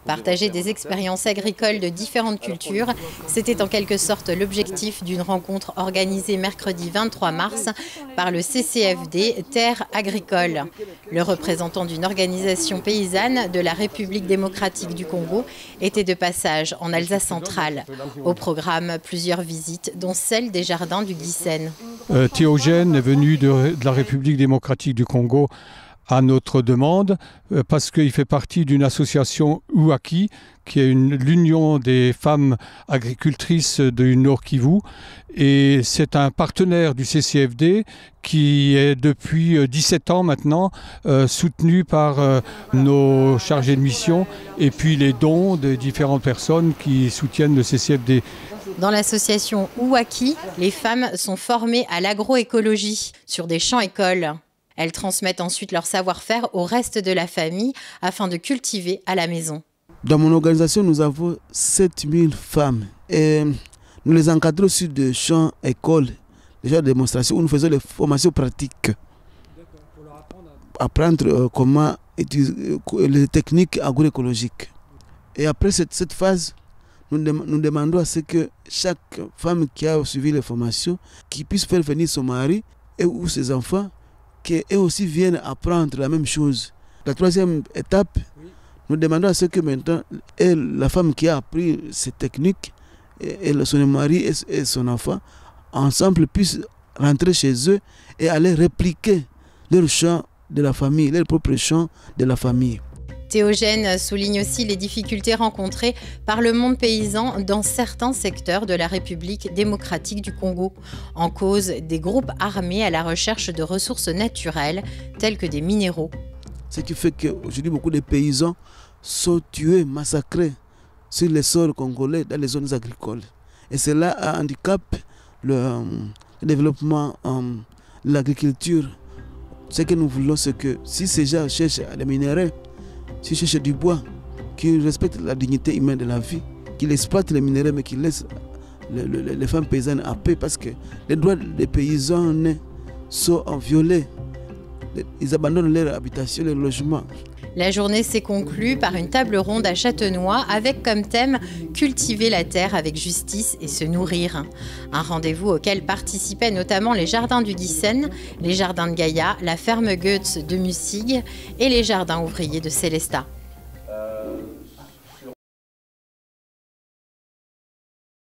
Partager des expériences agricoles de différentes cultures, c'était en quelque sorte l'objectif d'une rencontre organisée mercredi 23 mars par le CCFD Terres agricoles. Le représentant d'une organisation paysanne de la République démocratique du Congo était de passage en Alsace centrale. Au programme, plusieurs visites, dont celle des jardins du Guissen. Théogène est venu de la République démocratique du Congo à notre demande parce qu'il fait partie d'une association Ouaki, qui est l'union des femmes agricultrices du Nord Kivu. Et c'est un partenaire du CCFD qui est depuis 17 ans maintenant soutenu par nos chargés de mission et puis les dons de différentes personnes qui soutiennent le CCFD. Dans l'association Ouaki, les femmes sont formées à l'agroécologie sur des champs-écoles. Elles transmettent ensuite leur savoir-faire au reste de la famille afin de cultiver à la maison. Dans mon organisation, nous avons 7000 femmes et nous les encadrons sur des champs-écoles, des gens de démonstration où nous faisons les formations pratiques. Apprendre comment utiliser les techniques agroécologiques. Et après cette phase, nous demandons à ce que chaque femme qui a suivi les formations, qui puisse faire venir son mari et ou ses enfants, qu'eux aussi viennent apprendre la même chose. La troisième étape, nous demandons à ce que maintenant, la femme qui a appris ces techniques, et son mari et son enfant, ensemble puissent rentrer chez eux et aller répliquer leur champ de la famille, leur propre champ de la famille. Théogène souligne aussi les difficultés rencontrées par le monde paysan dans certains secteurs de la République démocratique du Congo, en cause des groupes armés à la recherche de ressources naturelles telles que des minéraux. Ce qui fait qu'aujourd'hui, beaucoup de paysans sont tués, massacrés sur les sols congolais dans les zones agricoles. Et cela handicape le développement de l'agriculture. Ce que nous voulons, c'est que si ces gens cherchent des minéraux, s'ils cherchent du bois, qu'ils respectent la dignité humaine de la vie, qu'ils exploitent les minéraux, mais qu'ils laissent les femmes paysannes à paix, parce que les droits des paysans sont violés. Ils abandonnent leur habitation, leur logement. La journée s'est conclue par une table ronde à Châtenois avec comme thème « Cultiver la terre avec justice et se nourrir ». Un rendez-vous auquel participaient notamment les jardins du Guissen, les jardins de Gaïa, la ferme Goetz de Mussig et les jardins ouvriers de Célestat.